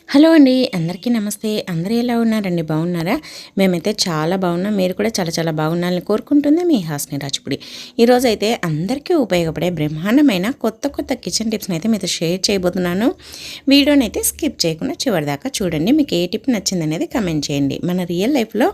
Hello అండి, అందరికీ నమస్తే. అందరూ ఎలా ఉన్నారండి? బాగున్నారా? మేమైతే చాలా బాగున్నాం. మీరు కూడా చాలా చాలా బాగున్నారని కోరుకుంటుంది మీ హాస్ని రాజపుడి. ఈరోజైతే అందరికీ ఉపయోగపడే బ్రహ్మాండమైన కొత్త కొత్త కిచెన్ టిప్స్ని అయితే మీతో షేర్ చేయబోతున్నాను. వీడియోని అయితే స్కిప్ చేయకుండా చివరిదాకా చూడండి. మీకు ఏ టిప్ నచ్చిందనేది కమెంట్ చేయండి. మన రియల్ లైఫ్లో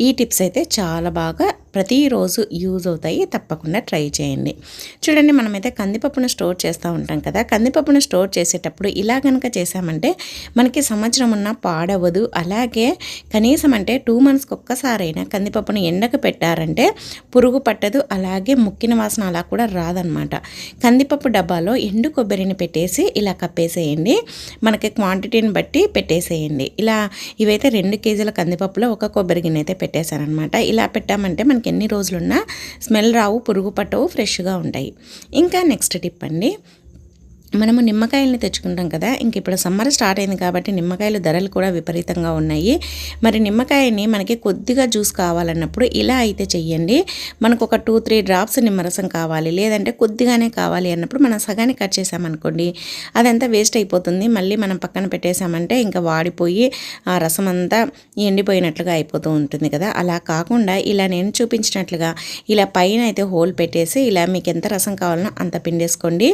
ఈ టిప్స్ అయితే చాలా బాగా ప్రతిరోజు యూజ్ అవుతాయి. తప్పకుండా ట్రై చేయండి. చూడండి, మనమైతే కందిపప్పును స్టోర్ చేస్తూ ఉంటాం కదా. కందిపప్పును స్టోర్ చేసేటప్పుడు ఇలా కనుక చేసామంటే మనకి సంవత్సరం ఉన్నా పాడవదు. అలాగే కనీసం అంటే 2 మంత్స్కి ఒక్కసారైనా కందిపప్పును ఎండకు పెట్టారంటే పురుగు పట్టదు. అలాగే ముక్కిన వాసన అలా కూడా రాదనమాట. కందిపప్పు డబ్బాలో ఎండు కొబ్బరిని పెట్టేసి ఇలా కప్పేసేయండి. మనకి క్వాంటిటీని బట్టి పెట్టేసేయండి. ఇలా ఇవైతే 2 కేజీల కందిపప్పులో ఒక కొబ్బరి గిన్నె అయితే పెట్టేశారనమాట. ఇలా పెట్టామంటే మనకి ఎన్ని రోజులున్నా స్మెల్ రావు, పురుగు పట్టవు, ఫ్రెష్గా ఉంటాయి. ఇంకా నెక్స్ట్ టిప్ అండి, మనము నిమ్మకాయలని తెచ్చుకుంటాం కదా. ఇంక ఇప్పుడు సమ్మర్ స్టార్ట్ అయింది కాబట్టి నిమ్మకాయలు ధరలు కూడా విపరీతంగా ఉన్నాయి. మరి నిమ్మకాయని మనకి కొద్దిగా జ్యూస్ కావాలన్నప్పుడు ఇలా అయితే చెయ్యండి. మనకు ఒక 2-3 డ్రాప్స్ నిమ్మరసం కావాలి, లేదంటే కొద్దిగానే కావాలి అన్నప్పుడు మనం సగాన్ని కట్ చేసామనుకోండి, అదంతా వేస్ట్ అయిపోతుంది. మళ్ళీ మనం పక్కన పెట్టేసామంటే ఇంకా వాడిపోయి ఆ రసం అంతా ఎండిపోయినట్లుగా అయిపోతూ ఉంటుంది కదా. అలా కాకుండా ఇలా నేను చూపించినట్లుగా ఇలా పైన అయితే హోల్ పెట్టేసి ఇలా మీకు ఎంత రసం కావాలనో అంత పిండేసుకోండి.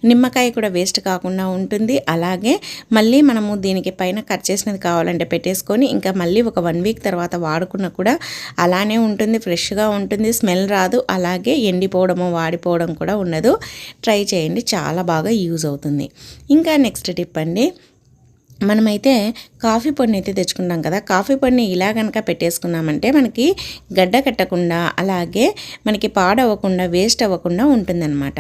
నిమ్మకాయ కూడా వేస్ట్ కాకుండా ఉంటుంది. అలాగే మళ్ళీ మనము దీనికి పైన కట్ చేసినది కావాలంటే పెట్టేసుకొని ఇంకా మళ్ళీ ఒక 1 వీక్ తర్వాత వాడుకున్న కూడా అలానే ఉంటుంది, ఫ్రెష్గా ఉంటుంది, స్మెల్ రాదు. అలాగే ఎండిపోవడము, వాడిపోవడం కూడా ఉండదు. ట్రై చేయండి, చాలా బాగా యూజ్ అవుతుంది. ఇంకా నెక్స్ట్ టిప్ అండి, మనమైతే కాఫీ పొడిని అయితే తెచ్చుకుంటాం కదా. కాఫీ పొడిని ఇలా కనుక పెట్టేసుకున్నామంటే మనకి గడ్డ కట్టకుండా అలాగే మనకి పాడవకుండా, వేస్ట్ అవ్వకుండా ఉంటుందన్నమాట.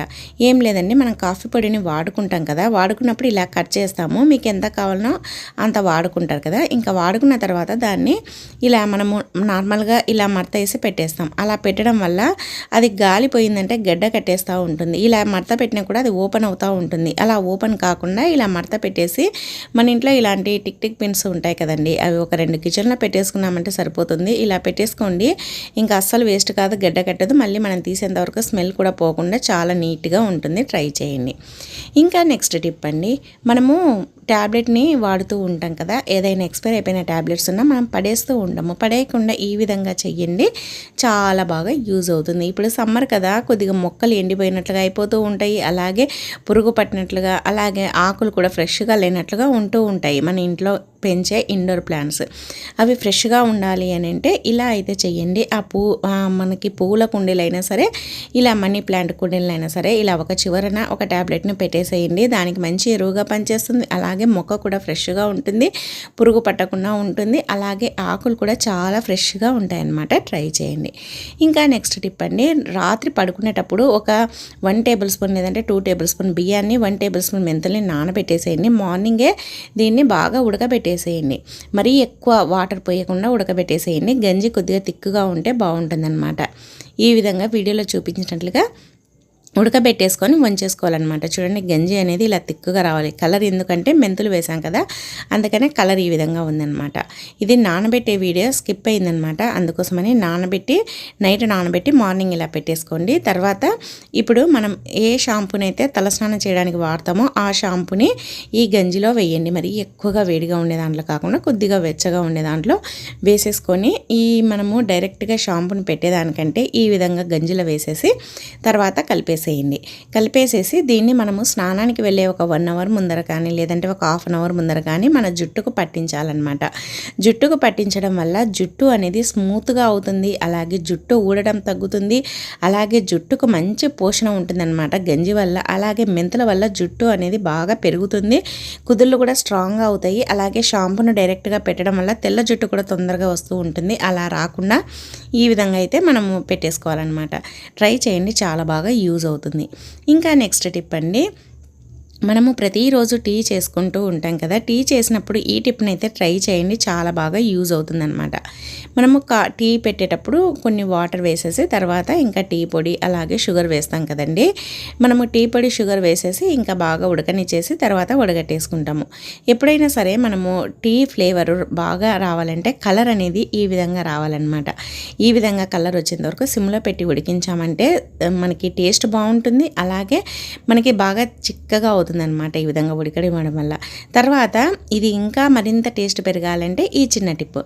ఏం లేదండి, మనం కాఫీ పొడిని వాడుకుంటాం కదా. వాడుకున్నప్పుడు ఇలా కట్ చేస్తాము. మీకు ఎంత కావాలనో అంత వాడుకుంటారు కదా. ఇంకా వాడుకున్న తర్వాత దాన్ని ఇలా మనము నార్మల్గా ఇలా మడత వేసి పెట్టేస్తాం. అలా పెట్టడం వల్ల అది గాలిపోయిందంటే గడ్డ కట్టేస్తూ ఉంటుంది. ఇలా మడత పెట్టినా కూడా అది ఓపెన్ అవుతూ ఉంటుంది. అలా ఓపెన్ కాకుండా ఇలా మడత పెట్టేసి మన ఇంట్లో ఇలాంటి టిక్ టిక్ పిన్స్ ఉంటాయి కదండి, అవి ఒక 2 కిచెన్లో పెట్టేసుకున్నామంటే సరిపోతుంది. ఇలా పెట్టేసుకోండి, ఇంకా అస్సలు వేస్ట్ కాదు, గడ్డ కట్టదు. మళ్ళీ మనం తీసేంతవరకు స్మెల్ కూడా పోకుండా చాలా నీట్గా ఉంటుంది. ట్రై చేయండి. ఇంకా నెక్స్ట్ టిప్ అండి, మనము ట్యాబ్లెట్ని వాడుతూ ఉంటాం కదా. ఏదైనా ఎక్స్పైర్ అయిపోయిన ట్యాబ్లెట్స్ ఉన్నా మనం పడేస్తూ ఉంటాము. పడేయకుండా ఈ విధంగా చెయ్యండి, చాలా బాగా యూజ్ అవుతుంది. ఇప్పుడు సమ్మర్ కదా, కొద్దిగా మొక్కలు ఎండిపోయినట్లుగా అయిపోతూ ఉంటాయి. అలాగే పురుగు పట్టినట్లుగా, అలాగే ఆకులు కూడా ఫ్రెష్గా లేనట్లుగా ఉంటూ ఉంటాయి. మన ఇంట్లో పెంచే ఇండోర్ ప్లాంట్స్ అవి ఫ్రెష్గా ఉండాలి అని అంటే ఇలా అయితే చెయ్యండి. మనకి పూల కుండీలైనా సరే, ఇలా మనీ ప్లాంట్ కుండీలైనా సరే, ఇలా ఒక చివరన ఒక ట్యాబ్లెట్ని పెట్టేసేయండి. దానికి మంచి ఎరువుగా పనిచేస్తుంది. అలాగే మొక్క కూడా ఫ్రెష్గా ఉంటుంది, పురుగు పట్టకుండా ఉంటుంది. అలాగే ఆకులు కూడా చాలా ఫ్రెష్గా ఉంటాయన్నమాట. ట్రై చేయండి. ఇంకా నెక్స్ట్ టిప్ అండి, రాత్రి పడుకునేటప్పుడు ఒక 1 టేబుల్ స్పూన్ లేదంటే 2 టేబుల్ స్పూన్ బియ్యాన్ని, 1 టేబుల్ స్పూన్ మెంతుల్ని నానబెట్టేసేయండి. మార్నింగే దీన్ని బాగా ఉడకబెట్టేసేయండి. మరీ ఎక్కువ వాటర్ పోయకుండా ఉడకబెట్టేసేయండి. గంజి కొద్దిగా తిక్కుగా ఉంటే బాగుంటుందన్నమాట. ఈ విధంగా వీడియోలో చూపించినట్లుగా ఉడకబెట్టేసుకొని వంచేసుకోవాలన్నమాట. చూడండి, గంజి అనేది ఇలా తిక్కుగా రావాలి. కలర్ ఎందుకంటే మెంతులు వేసాం కదా, అందుకనే కలర్ ఈ విధంగా ఉందన్నమాట. ఇది నానబెట్టే వీడియో స్కిప్ అయిందనమాట, అందుకోసమని నైట్ నానబెట్టి మార్నింగ్ ఇలా పెట్టేసుకోండి. తర్వాత ఇప్పుడు మనం ఏ షాంపూని అయితే తలస్నానం చేయడానికి వాడతామో ఆ షాంపూని ఈ గంజిలో వేయండి. మరి ఎక్కువగా వేడిగా ఉండే దాంట్లో కాకుండా కొద్దిగా వెచ్చగా ఉండే దాంట్లో వేసేసుకొని మనము డైరెక్ట్గా షాంపూని పెట్టేదానికంటే ఈ విధంగా గంజిలో వేసేసి తర్వాత కలిపేసేసి దీన్ని మనము స్నానానికి వెళ్ళే ఒక 1 అవర్ ముందర కానీ లేదంటే ఒక హాఫ్ అన్ అవర్ ముందర కానీ మన జుట్టుకు పట్టించాలన్నమాట. జుట్టుకు పట్టించడం వల్ల జుట్టు అనేది స్మూత్గా అవుతుంది. అలాగే జుట్టు ఊడడం తగ్గుతుంది. అలాగే జుట్టుకు మంచి పోషణ ఉంటుందన్నమాట గంజి వల్ల. అలాగే మెంతుల వల్ల జుట్టు అనేది బాగా పెరుగుతుంది, కుదుళ్ళు కూడా స్ట్రాంగ్గా అవుతాయి. అలాగే షాంపూను డైరెక్ట్గా పెట్టడం వల్ల తెల్ల జుట్టు కూడా తొందరగా వస్తూ ఉంటుంది. అలా రాకుండా ఈ విధంగా అయితే మనము పెట్టేసుకోవాలన్నమాట. ట్రై చేయండి, చాలా బాగా యూజ్ అవుతుంది. ఇంకా నెక్స్ట్ టిప్ అండి, మనము ప్రతిరోజు టీ చేసుకుంటూ ఉంటాం కదా. టీ చేసినప్పుడు ఈ టిప్ని అయితే ట్రై చేయండి, చాలా బాగా యూజ్ అవుతుందన్నమాట. మనము టీ పెట్టేటప్పుడు కొన్ని వాటర్ వేసేసి తర్వాత ఇంకా టీ పొడి అలాగే షుగర్ వేస్తాం కదండి. మనము టీ పొడి షుగర్ వేసేసి ఇంకా బాగా ఉడకనిచ్చేసి తర్వాత వడగట్టేసుకుంటాము. ఎప్పుడైనా సరే మనము టీ ఫ్లేవర్ బాగా రావాలంటే కలర్ అనేది ఈ విధంగా రావాలన్నమాట. ఈ విధంగా కలర్ వచ్చేంత వరకు సిమ్లో పెట్టి ఉడికించామంటే మనకి టేస్ట్ బాగుంటుంది. అలాగే మనకి బాగా చిక్కగా అవుతుంది అవుతుందన్నమాట ఈ విధంగా ఉడకనివ్వడం వల్ల. తర్వాత ఇది ఇంకా మరింత టేస్ట్ పెరగాలంటే ఈ చిన్న టిప్పు,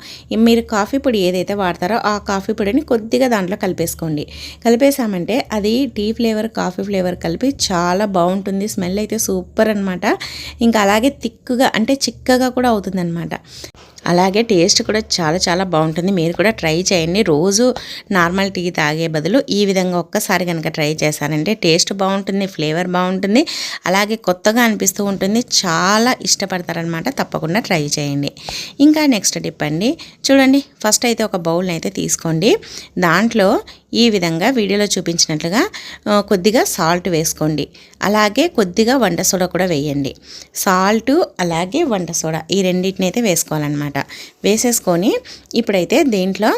మీరు కాఫీ పొడి ఏదైతే వాడతారో ఆ కాఫీ పొడిని కొద్దిగా దాంట్లో కలిపేసుకోండి. కలిపేసామంటే అది టీ ఫ్లేవర్ కాఫీ ఫ్లేవర్ కలిపి చాలా బాగుంటుంది. స్మెల్ అయితే సూపర్ అనమాట. ఇంకా అలాగే తిక్కుగా అంటే చిక్కగా కూడా అవుతుందన్నమాట. అలాగే టేస్ట్ కూడా చాలా చాలా బాగుంటుంది. మీరు కూడా ట్రై చేయండి. రోజు నార్మల్ టీ తాగే బదులు ఈ విధంగా ఒక్కసారి కనుక ట్రై చేశారంటే టేస్ట్ బాగుంటుంది, ఫ్లేవర్ బాగుంటుంది, అలాగే కొత్తగా అనిపిస్తూ ఉంటుంది. చాలా ఇష్టపడతారనమాట. తప్పకుండా ట్రై చేయండి. ఇంకా నెక్స్ట్ టిప్ అండి, చూడండి. ఫస్ట్ అయితే ఒక బౌల్ని అయితే తీసుకోండి. దాంట్లో ఈ విధంగా వీడియోలో చూపించినట్లుగా కొద్దిగా సాల్ట్ వేసుకోండి. అలాగే కొద్దిగా వంట సోడా కూడా వేయండి. సాల్టు అలాగే వంట సోడా ఈ రెండింటిని అయితే వేసుకోవాలన్నమాట. వేసేసుకొని ఇప్పుడైతే దీంట్లో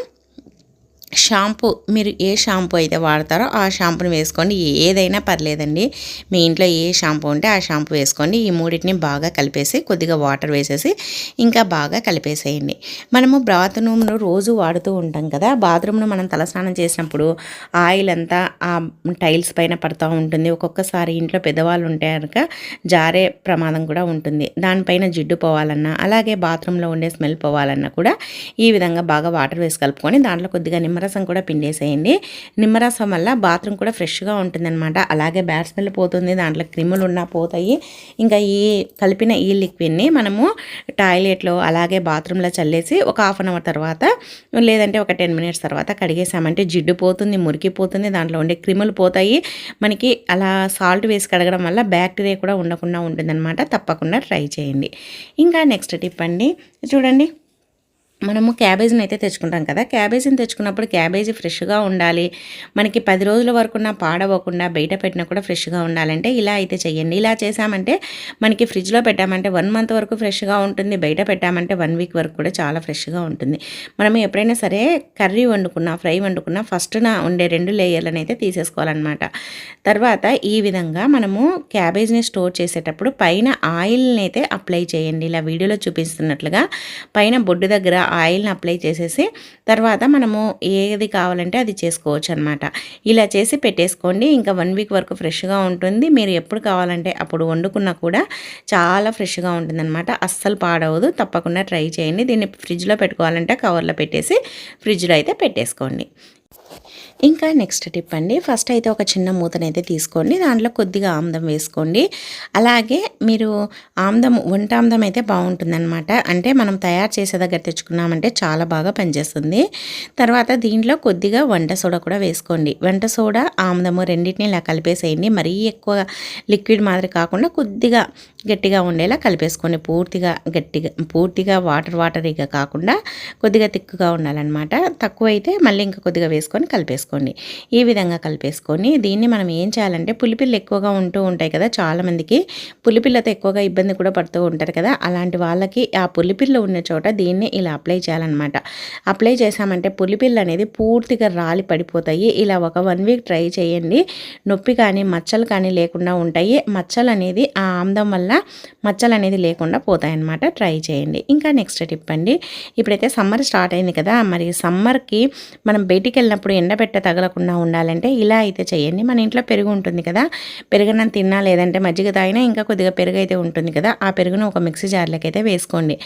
షాంపూ, మీరు ఏ షాంపూ అయితే వాడతారో ఆ షాంపూని వేసుకోండి. ఏదైనా పర్లేదండి. మీ ఇంట్లో ఏ షాంపూ ఉంటే ఆ షాంపూ వేసుకోండి. ఈ మూడింటిని బాగా కలిపేసి కొద్దిగా వాటర్ వేసేసి ఇంకా బాగా కలిపేసేయండి. మనము బాత్రూమ్ను రోజు వాడుతూ ఉంటాం కదా. బాత్రూమ్ను మనం తలస్నానం చేసినప్పుడు ఆయిల్ అంతా ఆ టైల్స్ పైన పడుతూ ఉంటుంది. ఒక్కొక్కసారి ఇంట్లో పెద్దవాళ్ళు ఉంటే కనుక జారే ప్రమాదం కూడా ఉంటుంది. దానిపైన జిడ్డు పోవాలన్నా అలాగే బాత్రూంలో ఉండే స్మెల్ పోవాలన్నా కూడా ఈ విధంగా బాగా వాటర్ వేసి కలుపుకొని దాంట్లో కొద్దిగా నిమ్మరసం కూడా పిండేసేయండి. నిమ్మరసం వల్ల బాత్రూమ్ కూడా ఫ్రెష్గా ఉంటుందన్నమాట. అలాగే బ్యాడ్ స్మెల్ పోతుంది, దాంట్లో క్రిములు ఉన్నా పోతాయి. ఇంకా ఈ కలిపిన ఈ లిక్విడ్ని మనము టాయిలెట్లో అలాగే బాత్రూంలో చల్లేసి ఒక హాఫ్ అన్ అవర్ తర్వాత లేదంటే ఒక 10 మినిట్స్ తర్వాత కడిగేసామంటే జిడ్డు పోతుంది, మురికిపోతుంది, దాంట్లో ఉండే క్రిములు పోతాయి. మనకి అలా సాల్ట్ వేసి కడగడం వల్ల బ్యాక్టీరియా కూడా ఉండకుండా ఉంటుందన్నమాట. తప్పకుండా ట్రై చేయండి. ఇంకా నెక్స్ట్ టిప్ అండి, చూడండి. మనము క్యాబేజీని అయితే తెచ్చుకుంటాం కదా. క్యాబేజీని తెచ్చుకున్నప్పుడు క్యాబేజీ ఫ్రెష్గా ఉండాలి, మనకి 10 రోజుల వరకున్న పాడవకుండా బయట పెట్టినా కూడా ఫ్రెష్గా ఉండాలంటే ఇలా అయితే చేయండి. ఇలా చేసామంటే మనకి ఫ్రిడ్జ్లో పెట్టామంటే 1 మంత్ వరకు ఫ్రెష్గా ఉంటుంది, బయట పెట్టామంటే 1 వీక్ వరకు కూడా చాలా ఫ్రెష్గా ఉంటుంది. మనం ఎప్పుడైనా సరే కర్రీ వండుకున్నా ఫ్రై వండుకున్నా ఫస్ట్న ఉండే 2 లేయర్లను అయితే తీసేసుకోవాలన్నమాట. తర్వాత ఈ విధంగా మనము క్యాబేజీని స్టోర్ చేసేటప్పుడు పైన ఆయిల్ని అయితే అప్లై చేయండి. ఇలా వీడియోలో చూపిస్తున్నట్లుగా పైన బొడ్డు దగ్గర ఆయిల్ని అప్లై చేసేసి తర్వాత మనము ఏది కావాలంటే అది చేసుకోవచ్చు అనమాట. ఇలా చేసి పెట్టేసుకోండి. ఇంకా 1 వీక్ వరకు ఫ్రెష్గా ఉంటుంది. మీరు ఎప్పుడు కావాలంటే అప్పుడు వండుకున్నా కూడా చాలా ఫ్రెష్గా ఉంటుందన్నమాట. అస్సలు పాడవదు. తప్పకుండా ట్రై చేయండి. దీన్ని ఫ్రిడ్జ్లో పెట్టుకోవాలంటే కవర్లో పెట్టేసి ఫ్రిడ్జ్లో అయితే పెట్టేసుకోండి. ఇంకా నెక్స్ట్ టిప్ అండి, ఫస్ట్ అయితే ఒక చిన్న మూతనైతే తీసుకోండి. దాంట్లో కొద్దిగా ఆమ్దం వేసుకోండి. అలాగే మీరు వంట ఆమ్దం అయితే బాగుంటుందన్నమాట. అంటే మనం తయారు చేసే దగ్గర తెచ్చుకున్నామంటే చాలా బాగా పనిచేస్తుంది. తర్వాత దీంట్లో కొద్దిగా వంట సోడా కూడా వేసుకోండి. వంట సోడా ఆమ్దము రెండింటిని ఇలా కలిపేసేయండి. మరీ ఎక్కువ లిక్విడ్ మాదిరి కాకుండా కొద్దిగా గట్టిగా ఉండేలా కలిపేసుకోండి. పూర్తిగా వాటరీగా కాకుండా కొద్దిగా తిక్కుగా ఉండాలన్నమాట. తక్కువైతే మళ్ళీ ఇంకా కొద్దిగా వేసుకొని కలిపేసుకోండి. ఈ విధంగా కలిపేసుకొని దీన్ని మనం ఏం చేయాలంటే పులిపిల్లు ఎక్కువగా ఉంటూ ఉంటాయి కదా, చాలామందికి పులిపిల్లతో ఎక్కువగా ఇబ్బంది కూడా పడుతూ ఉంటారు కదా. అలాంటి వాళ్ళకి ఆ పులిపిల్లు ఉన్న చోట దీన్ని ఇలా అప్లై చేయాలన్నమాట. అప్లై చేసామంటే పులిపిల్లు అనేది పూర్తిగా రాలి పడిపోతాయి. ఇలా ఒక 1 వీక్ ట్రై చేయండి. నొప్పి కానీ మచ్చలు కానీ లేకుండా ఉంటాయి. మచ్చలు అనేది ఆ ఆమ్దం వల్ల మచ్చలు అనేది లేకుండా పోతాయన్నమాట. ట్రై చేయండి. ఇంకా నెక్స్ట్ టిప్ అండి, ఇప్పుడైతే సమ్మర్ స్టార్ట్ అయింది కదా, మరి సమ్మర్కి మనం బయటికి వెళ్ళినప్పుడు ఎండబెట్ట తగలకుండా ఉండాలంటే ఇలా అయితే చేయండి. మన ఇంట్లో పెరుగు ఉంటుంది కదా, పెరుగున తిన్నా లేదంటే మజ్జిగ తాగినా ఇంకా కొద్దిగా పెరుగు అయితే ఉంటుంది కదా, ఆ పెరుగును ఒక మిక్సీ జార్లోకి అయితే వేసుకోండి.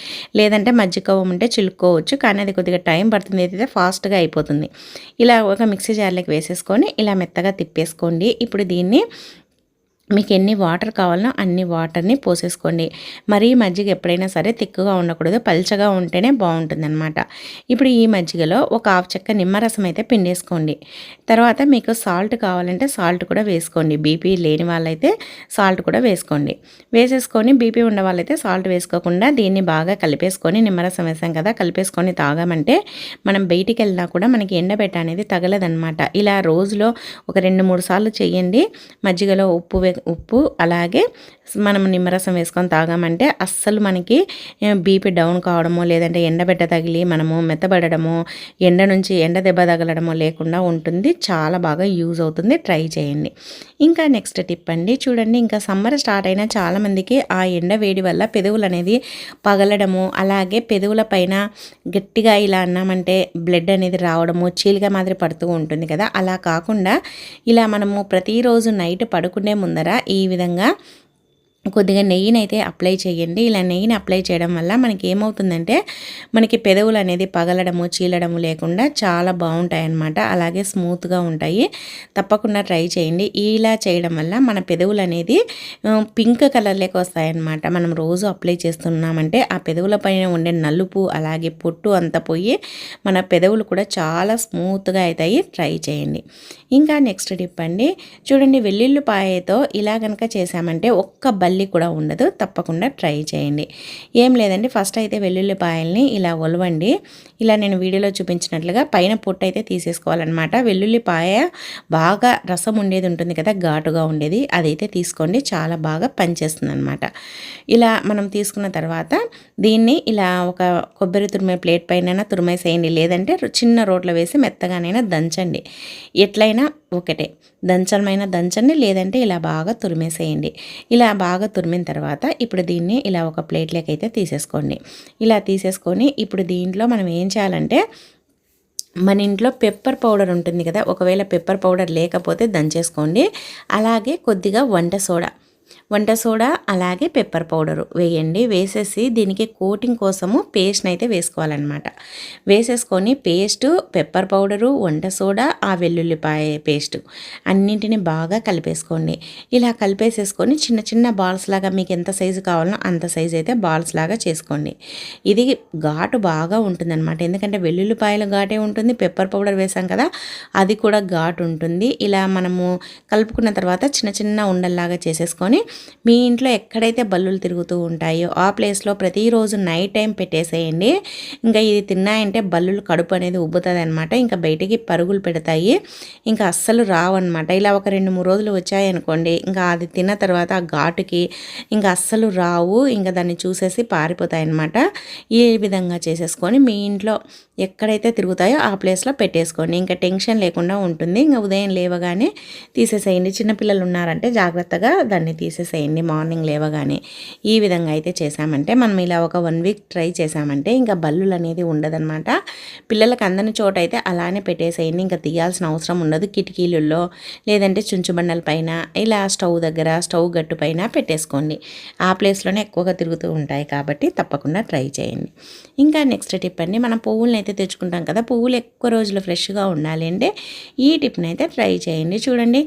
లేదంటే మజ్జిగ ఉంటే చిలుక్కోవచ్చు, కానీ అది కొద్దిగా టైం పడుతుంది, అయితే ఫాస్ట్గా అయిపోతుంది. ఇలా ఒక మిక్సీ జార్లోకి వేసేసుకొని ఇలా మెత్తగా తిప్పేసుకోండి. ఇప్పుడు దీన్ని మీకు ఎన్ని వాటర్ కావాలనో అన్ని వాటర్ని పోసేసుకోండి. మరీ మజ్జిగ ఎప్పుడైనా సరే తిక్కుగా ఉండకూడదు, పల్చగా ఉంటేనే బాగుంటుందన్నమాట. ఇప్పుడు ఈ మజ్జిగలో ఒక 1/2 చెక్క నిమ్మరసం అయితే పిండేసుకోండి. తర్వాత మీకు సాల్ట్ కావాలంటే సాల్ట్ కూడా వేసుకోండి. బీపీ లేని వాళ్ళైతే సాల్ట్ కూడా వేసుకోండి. వేసేసుకొని బీపీ ఉన్న వాళ్ళైతే సాల్ట్ వేసుకోకుండా దీన్ని బాగా కలిపేసుకొని, నిమ్మరసం వేసాం కదా, కలిపేసుకొని తాగామంటే మనం బయటికి వెళ్ళినా కూడా మనకి ఎండబెట్ట అనేది తగలదనమాట. ఇలా రోజులో ఒక 2-3 సార్లు చేయండి. మజ్జిగలో ఉప్పు అలాగే మనం నిమ్మరసం వేసుకొని తాగామంటే అస్సలు మనకి బీపీ డౌన్ కావడమో లేదంటే ఎండబెట్ట తగిలి మనము మెత్తబడడమో ఎండ దెబ్బ తగలడమో లేకుండా ఉంటుంది. చాలా బాగా యూజ్ అవుతుంది. ట్రై చేయండి. ఇంకా నెక్స్ట్ టిప్ అండి, చూడండి. ఇంకా సమ్మర్ స్టార్ట్ అయినా చాలామందికి ఆ ఎండ వేడి వల్ల పెదవులు అనేది పగలడము, అలాగే పెదవుల పైన గట్టిగా ఇలా అన్నామంటే బ్లడ్ అనేది రావడము, చీలిక మాదిరి పడుతూ ఉంటుంది కదా. అలా కాకుండా ఇలా మనము ప్రతిరోజు నైట్ పడుకునే ముందర ఈ విధంగా కొద్దిగా నెయ్యినైతే అప్లై చేయండి. ఇలా నెయ్యిని అప్లై చేయడం వల్ల మనకి ఏమవుతుందంటే మనకి పెదవులు అనేది పగలడము చీలడము లేకుండా చాలా బాగుంటాయన్నమాట. అలాగే స్మూత్గా ఉంటాయి. తప్పకుండా ట్రై చేయండి. ఇలా చేయడం వల్ల మన పెదవులు అనేది పింక్ కలర్లోకి వస్తాయన్నమాట. మనం రోజు అప్లై చేస్తున్నామంటే ఆ పెదవుల పైన ఉండే నలుపు అలాగే పొట్టు అంతా పోయి మన పెదవులు కూడా చాలా స్మూత్గా అవుతాయి. ట్రై చేయండి. ఇంకా నెక్స్ట్ టిప్ అండి, చూడండి వెల్లుల్లిపాయతో ఇలా కనుక చేసామంటే ఒక్క బల్లి కూడా ఉండదు. తప్పకుండా ట్రై చేయండి. ఏం లేదండి, ఫస్ట్ అయితే వెల్లుల్లిపాయల్ని ఇలా ఒలవండి. ఇలా నేను వీడియోలో చూపించినట్లుగా పైన పొట్టు అయితే తీసేసుకోవాలన్నమాట. వెల్లుల్లిపాయ బాగా రసం ఉండేది ఉంటుంది కదా, ఘాటుగా ఉండేది, అదైతే తీసుకోండి. చాలా బాగా పనిచేస్తుంది అనమాట. ఇలా మనం తీసుకున్న తర్వాత దీన్ని ఇలా ఒక కొబ్బరి తురిమే ప్లేట్ పైన తురిమేసేయండి. లేదంటే చిన్న రోట్లో వేసి మెత్తగానైనా దంచండి. ఎట్లయినా ఒకటే, దంచమైనా దంచండి, లేదంటే ఇలా బాగా తురిమేసేయండి. ఇలా బాగా తురిమిన తర్వాత ఇప్పుడు దీన్ని ఇలా ఒక ప్లేట్లోకి అయితే తీసేసుకోండి. ఇలా తీసేసుకొని ఇప్పుడు దీంట్లో మనం ఏం చేయాలంటే మన ఇంట్లో పెప్పర్ పౌడర్ ఉంటుంది కదా, ఒకవేళ పెప్పర్ పౌడర్ లేకపోతే దంచేసుకోండి. అలాగే కొద్దిగా వంట సోడా అలాగే పెప్పర్ పౌడరు వేయండి. వేసేసి దీనికి కోటింగ్ కోసము పేస్ట్ని అయితే వేసుకోవాలన్నమాట. వేసేసుకొని పేస్టు, పెప్పర్ పౌడరు, వంట సోడా, ఆ వెల్లుల్లిపాయ పేస్టు అన్నింటినీ బాగా కలిపేసుకోండి. ఇలా కలిపేసేసుకొని చిన్న చిన్న బాల్స్ లాగా మీకు ఎంత సైజు కావాలనో అంత సైజు అయితే బాల్స్ లాగా చేసుకోండి. ఇది ఘాటు బాగా ఉంటుందన్నమాట. ఎందుకంటే వెల్లుల్లిపాయల ఘాటే ఉంటుంది, పెప్పర్ పౌడర్ వేసాం కదా అది కూడా ఘాటు ఉంటుంది. ఇలా మనము కలుపుకున్న తర్వాత చిన్న చిన్న ఉండల్లాగా చేసేసుకొని మీ ఇంట్లో ఎక్కడైతే బల్లులు తిరుగుతూ ఉంటాయో ఆ ప్లేస్లో ప్రతిరోజు నైట్ టైం పెట్టేసేయండి. ఇంకా ఇది తిన్నాయంటే బల్లులు కడుపు అనేది ఉబ్బుతుంది అనమాట. ఇంకా బయటికి పరుగులు పెడతాయి, ఇంకా అస్సలు రావన్నమాట. ఇలా ఒక 2-3 రోజులు వచ్చాయనుకోండి, ఇంకా అది తిన్న తర్వాత ఆ ఘాటుకి ఇంకా అస్సలు రావు. ఇంకా దాన్ని చూసేసి పారిపోతాయి అన్నమాట. ఈ విధంగా చేసేసుకొని మీ ఇంట్లో ఎక్కడైతే తిరుగుతాయో ఆ ప్లేస్లో పెట్టేసుకోండి. ఇంకా టెన్షన్ లేకుండా ఉంటుంది. ఇంకా ఉదయం లేవగానే తీసేసేయండి. చిన్నపిల్లలు ఉన్నారంటే జాగ్రత్తగా దాన్ని తీసేసేయండి మార్నింగ్ లేవగానే. ఈ విధంగా అయితే చేసామంటే మనం ఇలా ఒక 1 వీక్ ట్రై చేసామంటే ఇంకా బల్లులు అనేది ఉండదన్నమాట. పిల్లలకు అందని చోట అయితే అలానే పెట్టేసేయండి. ఇంకా తీయాల్సిన అవసరం ఉండదు. కిటికీలలో లేదంటే చుంచుబండల పైన ఇలా స్టవ్ దగ్గర స్టవ్ గట్టు పైన పెట్టేసుకోండి. ఆ ప్లేస్లోనే ఎక్కువగా తిరుగుతూ ఉంటాయి కాబట్టి తప్పకుండా ట్రై చేయండి. ఇంకా నెక్స్ట్ టిప్ అండి, మనం పువ్వులను అయితే తెచ్చుకుంటాం కదా, పువ్వులు ఎక్కువ రోజులు ఫ్రెష్గా ఉండాలి అంటే ఈ టిప్ని అయితే ట్రై చేయండి. చూడండి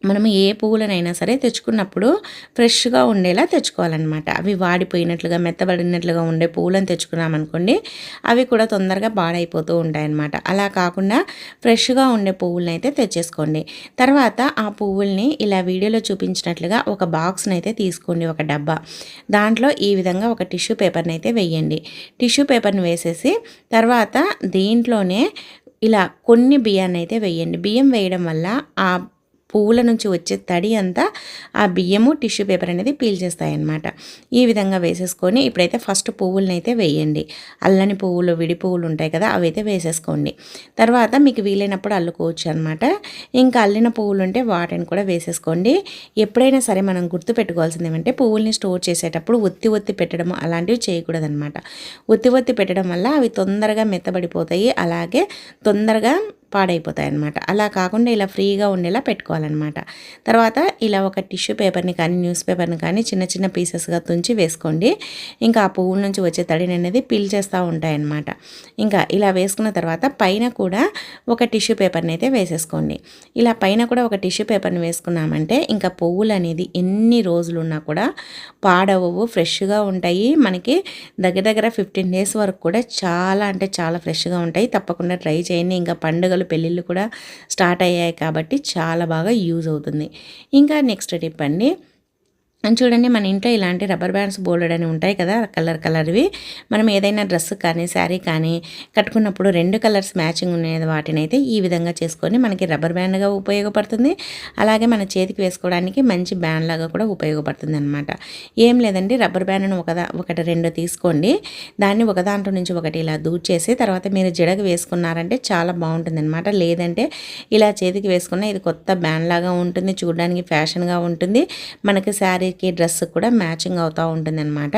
మనం ఏ పువ్వులనైనా సరే తెచ్చుకున్నప్పుడు ఫ్రెష్గా ఉండేలా తెచ్చుకోవాలన్నమాట. అవి వాడిపోయినట్లుగా మెత్తబడినట్లుగా ఉండే పువ్వులను తెచ్చుకున్నామనుకోండి అవి కూడా తొందరగా పాడైపోతూ ఉంటాయన్నమాట. అలా కాకుండా ఫ్రెష్గా ఉండే పువ్వులను అయితే తెచ్చేసుకోండి. తర్వాత ఆ పువ్వుల్ని ఇలా వీడియోలో చూపించినట్లుగా ఒక బాక్స్ని అయితే తీసుకోండి, ఒక డబ్బా. దాంట్లో ఈ విధంగా ఒక టిష్యూ పేపర్ని అయితే వేయండి. టిష్యూ పేపర్ని వేసేసి తర్వాత దీంట్లోనే ఇలా కొన్ని బియ్యాన్ని అయితే వేయండి. బియ్యం వేయడం వల్ల ఆ పువ్వుల నుంచి వచ్చే తడి అంతా ఆ బియ్యము టిష్యూ పేపర్ అనేది పీల్చేస్తాయన్నమాట. ఈ విధంగా వేసేసుకొని ఇప్పుడైతే ఫస్ట్ పువ్వులను అయితే వేయండి. అల్లని పువ్వులు, విడి పువ్వులు ఉంటాయి కదా, అవి అయితే వేసేసుకోండి. తర్వాత మీకు వీలైనప్పుడు అల్లుకోవచ్చు అనమాట. ఇంకా అల్లిన పువ్వులు ఉంటే వాటిని కూడా వేసేసుకోండి. ఎప్పుడైనా సరే మనం గుర్తుపెట్టుకోవాల్సింది ఏమంటే పువ్వుల్ని స్టోర్ చేసేటప్పుడు ఒత్తి పెట్టడం అలాంటివి చేయకూడదనమాట. ఒత్తి పెట్టడం వల్ల అవి తొందరగా మెత్తబడిపోతాయి, అలాగే తొందరగా పాడైపోతాయి అన్నమాట. అలా కాకుండా ఇలా ఫ్రీగా ఉండేలా పెట్టుకోవాలన్నమాట. తర్వాత ఇలా ఒక టిష్యూ పేపర్ని కానీ న్యూస్ పేపర్ని కానీ చిన్న చిన్న పీసెస్గా తుంచి వేసుకోండి. ఇంకా ఆ పువ్వుల నుంచి వచ్చే తడిని అనేది పీల్చేస్తూ ఉంటాయన్నమాట. ఇంకా ఇలా వేసుకున్న తర్వాత పైన కూడా ఒక టిష్యూ పేపర్ని అయితే వేసేసుకోండి. ఇలా పైన కూడా ఒక టిష్యూ పేపర్ని వేసుకున్నామంటే ఇంకా పువ్వులు అనేది ఎన్ని రోజులు ఉన్నా కూడా పాడవవు, ఫ్రెష్గా ఉంటాయి. మనకి దగ్గర 15 డేస్ వరకు కూడా చాలా అంటే చాలా ఫ్రెష్గా ఉంటాయి. తప్పకుండా ట్రై చేయండి. ఇంకా పండుగలు పెళ్ళిళ్ళు కూడా స్టార్ట్ అయ్యాయి కాబట్టి చాలా బాగా యూజ్ అవుతుంది. ఇంకా నెక్స్ట్ టిప్ అండి, చూడండి మన ఇంట్లో ఇలాంటి రబ్బర్ బ్యాండ్స్ బోల్డని ఉంటాయి కదా, కలర్వి. మనం ఏదైనా డ్రెస్ కానీ శారీ కానీ కట్టుకున్నప్పుడు 2 కలర్స్ మ్యాచింగ్ ఉండేది వాటిని అయితే ఈ విధంగా చేసుకొని మనకి రబ్బర్ బ్యాండ్గా ఉపయోగపడుతుంది. అలాగే మన చేతికి వేసుకోవడానికి మంచి బ్యాండ్ లాగా కూడా ఉపయోగపడుతుంది అనమాట. ఏం లేదండి, రబ్బర్ బ్యాండ్ను ఒకటి 2 తీసుకోండి. దాన్ని ఒక దాంట్లో నుంచి ఒకటి ఇలా దూర్చేసి తర్వాత మీరు జడకు వేసుకున్నారంటే చాలా బాగుంటుంది అనమాట. లేదంటే ఇలా చేతికి వేసుకున్న ఇది కొత్త బ్యాండ్ లాగా ఉంటుంది, చూడడానికి ఫ్యాషన్గా ఉంటుంది. మనకి శారీ శారీకి డ్రెస్ కూడా మ్యాచింగ్ అవుతూ ఉంటుందన్నమాట.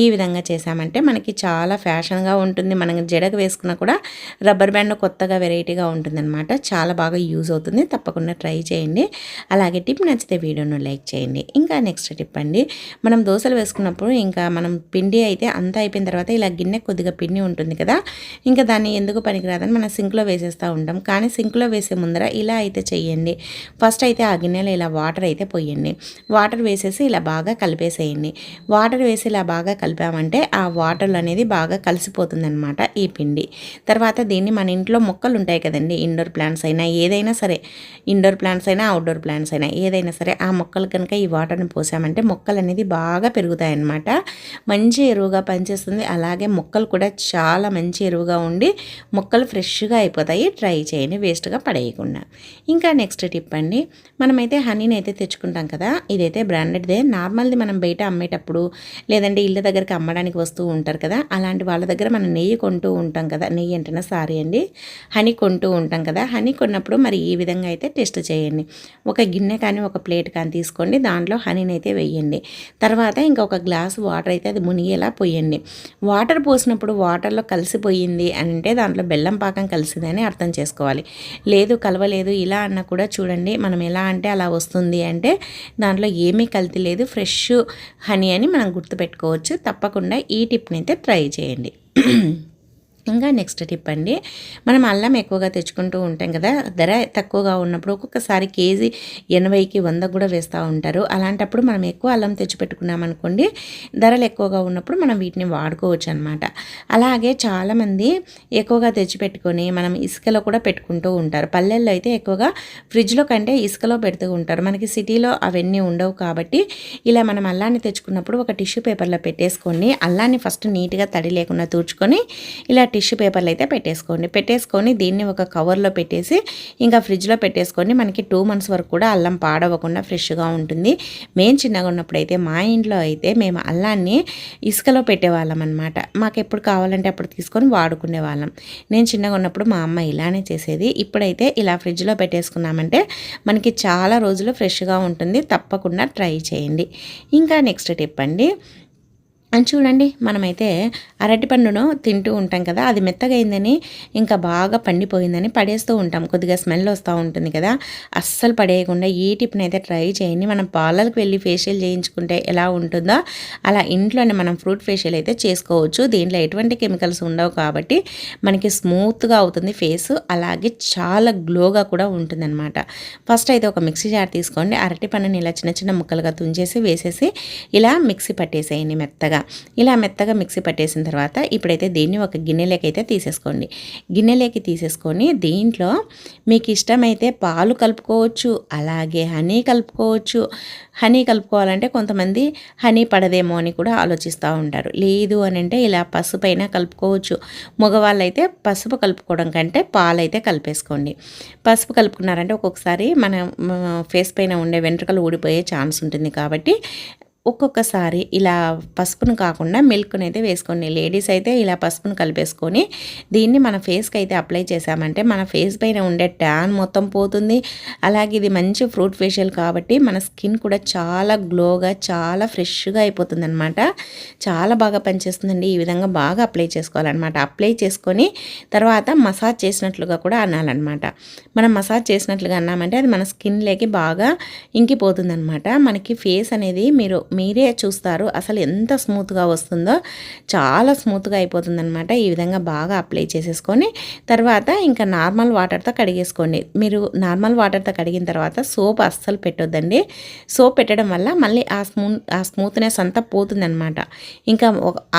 ఈ విధంగా చేసామంటే మనకి చాలా ఫ్యాషన్గా ఉంటుంది. మనం జడకు వేసుకున్నా కూడా రబ్బర్ బ్యాండ్ కొత్తగా వెరైటీగా ఉంటుందన్నమాట. చాలా బాగా యూజ్ అవుతుంది. తప్పకుండా ట్రై చేయండి. అలాగే టిప్ నచ్చితే వీడియోను లైక్ చేయండి. ఇంకా నెక్స్ట్ టిప్ అండి, మనం దోశలు వేసుకున్నప్పుడు ఇంకా మనం పిండి అయితే అంతా అయిపోయిన తర్వాత ఇలా గిన్నె కొద్దిగా పిండి ఉంటుంది కదా, ఇంకా దాన్ని ఎందుకు పనికిరాదని మనం సింక్లో వేసేస్తూ ఉంటాం. కానీ సింక్లో వేసే ముందర ఇలా అయితే చెయ్యండి. ఫస్ట్ అయితే ఆ గిన్నెలో ఇలా వాటర్ అయితే పోయండి. వాటర్ వేసేసి ఇలా బాగా కలిపేసేయండి. వాటర్ వేసి ఇలా బాగా కలిపామంటే ఆ వాటర్ అనేది బాగా కలిసిపోతుందన్నమాట ఈ పిండి. తర్వాత దీన్ని మన ఇంట్లో మొక్కలు ఉంటాయి కదండి, ఇండోర్ ప్లాంట్స్ అయినా ఏదైనా సరే, ఇండోర్ ప్లాంట్స్ అయినా అవుట్డోర్ ప్లాంట్స్ అయినా ఏదైనా సరే, ఆ మొక్కలు కనుక ఈ వాటర్ని పోసామంటే మొక్కలు అనేది బాగా పెరుగుతాయి అన్నమాట. మంచి ఎరువుగా పనిచేస్తుంది. అలాగే మొక్కలు కూడా చాలా మంచి ఎరువుగా ఉండి మొక్కలు ఫ్రెష్గా అయిపోతాయి. ట్రై చేయండి వేస్ట్గా పడేయకుండా. ఇంకా నెక్స్ట్ టిప్ అండి, మనమైతే హనీని అయితే తెచ్చుకుంటాం కదా, ఇదైతే బ్రాండెడ్దే. నార్మల్ది మనం బయట అమ్మేటప్పుడు లేదంటే ఇళ్ళ దగ్గరికి అమ్మడానికి వస్తూ ఉంటారు కదా, అలాంటి వాళ్ళ దగ్గర మనం నెయ్యి కొంటూ ఉంటాం కదా, నెయ్యి అంటేనే సారీ అండి, హనీ కొంటూ ఉంటాం కదా. హనీ కొన్నప్పుడు మరి ఈ విధంగా అయితే టెస్ట్ చేయండి. ఒక గిన్నె కానీ ఒక ప్లేట్ కానీ తీసుకోండి, దాంట్లో హనీని అయితే వేయండి. తర్వాత ఇంకా ఒక గ్లాస్ వాటర్ అయితే అది మునిగేలా పోయండి. వాటర్ పోసినప్పుడు వాటర్లో కలిసిపోయింది అంటే దాంట్లో బెల్లం పాకం కలిసిందని అర్థం చేసుకోవాలి. లేదు కలవలేదు ఇలా అన్నా కూడా చూడండి, మనం ఎలా అంటే అలా వస్తుంది అంటే దాంట్లో ఏమీ కల్తీ లేదు, ఫ్రెష్ హనీ అని మనం గుర్తుపెట్టుకోవచ్చు. తప్పకుండా ఈ టిప్ని అయితే ట్రై చేయండి. ఇంకా నెక్స్ట్ టిప్ అండి, మనం అల్లం ఎక్కువగా తెచ్చుకుంటూ ఉంటాం కదా, ధర తక్కువగా ఉన్నప్పుడు ఒక్కొక్కసారి కేజీ 80కి 100 కూడా వేస్తూ ఉంటారు. అలాంటప్పుడు మనం ఎక్కువ అల్లం తెచ్చిపెట్టుకున్నాం అనుకోండి, ధరలు ఎక్కువగా ఉన్నప్పుడు మనం వీటిని వాడుకోవచ్చు అనమాట. అలాగే చాలామంది ఎక్కువగా తెచ్చిపెట్టుకొని మనం ఇసుకలో కూడా పెట్టుకుంటూ ఉంటారు. పల్లెల్లో అయితే ఎక్కువగా ఫ్రిడ్జ్లో కంటే ఇసుకలో పెడుతూ ఉంటారు. మనకి సిటీలో అవన్నీ ఉండవు కాబట్టి ఇలా మనం అల్లాన్ని తెచ్చుకున్నప్పుడు ఒక టిష్యూ పేపర్లో పెట్టేసుకొని అల్లాన్ని ఫస్ట్ నీట్గా తడి లేకుండా తుడుచుకొని ఇలా టిష్యూ పేపర్లు అయితే పెట్టేసుకొని దీన్ని ఒక కవర్లో పెట్టేసి ఇంకా ఫ్రిడ్జ్లో పెట్టేసుకొని మనకి 2 months వరకు కూడా అల్లం పాడవకుండా ఫ్రెష్గా ఉంటుంది. మేము చిన్నగా ఉన్నప్పుడు అయితే మా ఇంట్లో అయితే మేము అల్లాన్ని ఇసుకలో పెట్టేవాళ్ళం అనమాట. మాకు ఎప్పుడు కావాలంటే అప్పుడు తీసుకొని వాడుకునే వాళ్ళం. నేను చిన్నగా ఉన్నప్పుడు మా అమ్మ ఇలానే చేసేది. ఇప్పుడైతే ఇలా ఫ్రిడ్జ్లో పెట్టేసుకున్నామంటే మనకి చాలా రోజులు ఫ్రెష్గా ఉంటుంది. తప్పకుండా ట్రై చేయండి. ఇంకా నెక్స్ట్ టిప్ అండి, అని చూడండి, మనమైతే అరటిపండును తింటూ ఉంటాం కదా, అది మెత్తగా అయిందని ఇంకా బాగా పండిపోయిందని పడేస్తూ ఉంటాం. కొద్దిగా స్మెల్ వస్తూ ఉంటుంది కదా, అస్సలు పడేయకుండా ఈ టిప్ని అయితే ట్రై చేయండి. మనం పార్లర్కి వెళ్ళి ఫేషియల్ చేయించుకుంటే ఎలా ఉంటుందో అలా ఇంట్లోనే మనం ఫ్రూట్ ఫేషియల్ అయితే చేసుకోవచ్చు. దీంట్లో ఎటువంటి కెమికల్స్ ఉండవు కాబట్టి మనకి స్మూత్గా అవుతుంది ఫేస్, అలాగే చాలా గ్లోగా కూడా ఉంటుందన్నమాట. ఫస్ట్ అయితే ఒక మిక్సీ జార్ తీసుకోండి, అరటిపండుని ఇలా చిన్న చిన్న ముక్కలుగా తుంచేసి వేసేసి ఇలా మిక్సీ పట్టేసేయండి మెత్తగా. ఇలా మెత్తగా మిక్సీ పట్టేసిన తర్వాత ఇప్పుడైతే దీన్ని ఒక గిన్నెలోకి అయితే తీసేసుకోండి. గిన్నెలోకి తీసేసుకొని దీంట్లో మీకు ఇష్టమైతే పాలు కలుపుకోవచ్చు, అలాగే హనీ కలుపుకోవచ్చు. హనీ కలుపుకోవాలంటే కొంతమంది హనీ పడదేమో అని కూడా ఆలోచిస్తూ ఉంటారు. లేదు అని అంటే ఇలా పసుపు అయినా కలుపుకోవచ్చు. మగవాళ్ళు అయితే పసుపు కలుపుకోవడం కంటే పాలు అయితే కలిపేసుకోండి. పసుపు కలుపుకున్నారంటే ఒక్కొక్కసారి మన ఫేస్ పైన ఉండే వెంట్రుకలు ఊడిపోయే ఛాన్స్ ఉంటుంది కాబట్టి ఒక్కొక్కసారి ఇలా పసుపును కాకుండా మిల్క్ని అయితే వేసుకోండి. లేడీస్ అయితే ఇలా పసుపును కలిపేసుకొని దీన్ని మన ఫేస్కి అయితే అప్లై చేసామంటే మన ఫేస్ పైన ఉండే ట్యాన్ మొత్తం పోతుంది. అలాగే ఇది మంచి ఫ్రూట్ ఫేషియల్ కాబట్టి మన స్కిన్ కూడా చాలా గ్లోగా చాలా ఫ్రెష్గా అయిపోతుంది అనమాట. చాలా బాగా పనిచేస్తుందండి. ఈ విధంగా బాగా అప్లై చేసుకోవాలన్నమాట. అప్లై చేసుకొని తర్వాత మసాజ్ చేసినట్లుగా కూడా అనాలన్నమాట. మనం మసాజ్ చేసినట్లుగా అన్నామంటే అది మన స్కిన్లోకి బాగా ఇంకిపోతుంది అనమాట. మనకి ఫేస్ అనేది మీరే చూస్తారు అసలు ఎంత స్మూత్గా వస్తుందో, చాలా స్మూత్గా అయిపోతుంది అనమాట. ఈ విధంగా బాగా అప్లై చేసేసుకొని తర్వాత ఇంకా నార్మల్ వాటర్తో కడిగేసుకోండి. మీరు నార్మల్ వాటర్తో కడిగిన తర్వాత సోప్ అస్సలు పెట్టొద్దండి. సోప్ పెట్టడం వల్ల మళ్ళీ ఆ స్మూత్నెస్ అంతా పోతుందన్నమాట. ఇంకా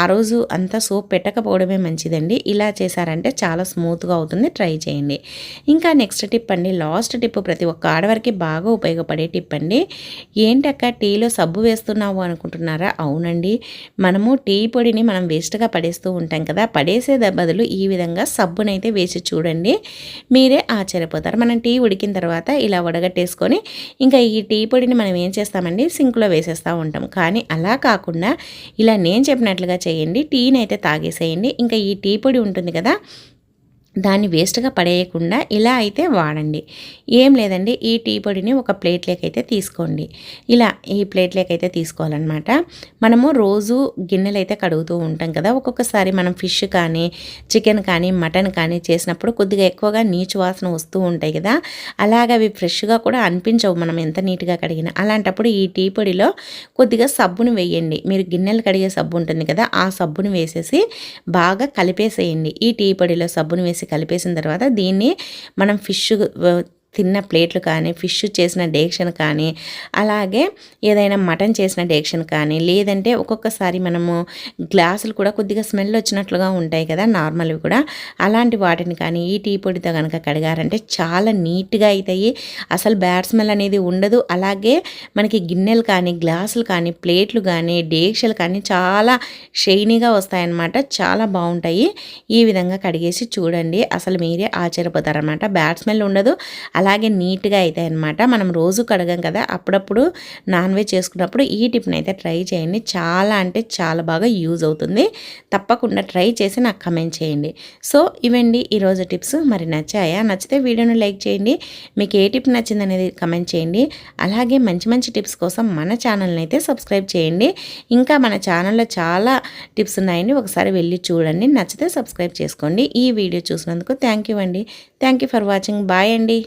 ఆ రోజు అంతా సోప్ పెట్టకపోవడమే మంచిదండి. ఇలా చేశారంటే చాలా స్మూత్గా అవుతుంది. ట్రై చేయండి. ఇంకా నెక్స్ట్ టిప్ అండి, లాస్ట్ టిప్, ప్రతి ఒక్క ఆడవారికి బాగా ఉపయోగపడే టిప్ అండి. ఏంటక్క టీలో సబ్బు వేస్తున్నావు అనుకుంటున్నారా? అవునండి, మనము టీ పొడిని మనం వేస్ట్గా పడేస్తూ ఉంటాం కదా, పడేసే బదులు ఈ విధంగా సబ్బునైతే వేసి చూడండి, మీరే ఆశ్చర్యపోతారు. మనం టీ ఉడికిన తర్వాత ఇలా వడగట్టేసుకొని ఇంకా ఈ టీ పొడిని మనం ఏం చేస్తామండి, సింక్లో వేసేస్తూ ఉంటాం. కానీ అలా కాకుండా ఇలా నేను చెప్పినట్లుగా చేయండి. టీని అయితే తాగేసేయండి. ఇంకా ఈ టీ పొడి ఉంటుంది కదా, దాన్ని వేస్ట్గా పడేయకుండా ఇలా అయితే వాడండి. ఏం లేదండి, ఈ టీ పొడిని ఒక ప్లేట్లోకి అయితే తీసుకోండి. ఇలా ఈ ప్లేట్లోకి అయితే తీసుకోవాలన్నమాట. మనము రోజు గిన్నెలు అయితే కడుగుతూ ఉంటాం కదా. ఒక్కొక్కసారి మనం ఫిష్ కానీ చికెన్ కానీ మటన్ కానీ చేసినప్పుడు కొద్దిగా ఎక్కువగా నీచు వాసన వస్తూ ఉంటాయి కదా. అలాగే అవి ఫ్రెష్గా కూడా అనిపించవు మనం ఎంత నీట్గా కడిగినా. అలాంటప్పుడు ఈ టీ పొడిలో కొద్దిగా సబ్బును వేయండి. మీరు గిన్నెలు కడిగే సబ్బు ఉంటుంది కదా, ఆ సబ్బును వేసేసి బాగా కలిపేసేయండి. ఈ టీ పొడిలో సబ్బును వేసి కలిపేసిన తర్వాత దీన్ని మనం ఫిష్ తిన్న ప్లేట్లు కానీ, ఫిష్ చేసిన డేక్షన్ కానీ, అలాగే ఏదైనా మటన్ చేసిన డేక్షన్ కానీ, లేదంటే ఒక్కొక్కసారి మనము గ్లాసులు కూడా కొద్దిగా స్మెల్ వచ్చినట్లుగా ఉంటాయి కదా నార్మల్వి కూడా, అలాంటి వాటిని కానీ ఈ టీ పొడితో కనుక కడిగారంటే చాలా నీట్గా అవుతాయి. అసలు బ్యాడ్ స్మెల్ అనేది ఉండదు. అలాగే మనకి గిన్నెలు కానీ, గ్లాసులు కానీ, ప్లేట్లు కానీ, డేక్షలు కానీ చాలా షైనీగా వస్తాయన్నమాట. చాలా బాగుంటాయి. ఈ విధంగా కడిగేసి చూడండి, అసలు మీరే ఆశ్చర్యపోతారనమాట. బ్యాడ్ స్మెల్ ఉండదు, అలాగే నీట్గా అవుతాయి అన్నమాట. మనం రోజు కడగం కదా, అప్పుడప్పుడు నాన్ వెజ్ చేసుకున్నప్పుడు ఈ టిప్ని అయితే ట్రై చేయండి. చాలా అంటే చాలా బాగా యూజ్ అవుతుంది. తప్పకుండా ట్రై చేసి నాకు కమెంట్ చేయండి. సో ఇవండి ఈరోజు టిప్స్. మరి నచ్చాయా? నచ్చితే వీడియోని లైక్ చేయండి. మీకు ఏ టిప్ నచ్చింది అనేది కమెంట్ చేయండి. అలాగే మంచి మంచి టిప్స్ కోసం మన ఛానల్ని అయితే సబ్స్క్రైబ్ చేయండి. ఇంకా మన ఛానల్లో చాలా టిప్స్ ఉన్నాయండి, ఒకసారి వెళ్ళి చూడండి. నచ్చితే సబ్స్క్రైబ్ చేసుకోండి. ఈ వీడియో చూసినందుకు థ్యాంక్ యూ అండి. Thank you for watching. Bye అండి.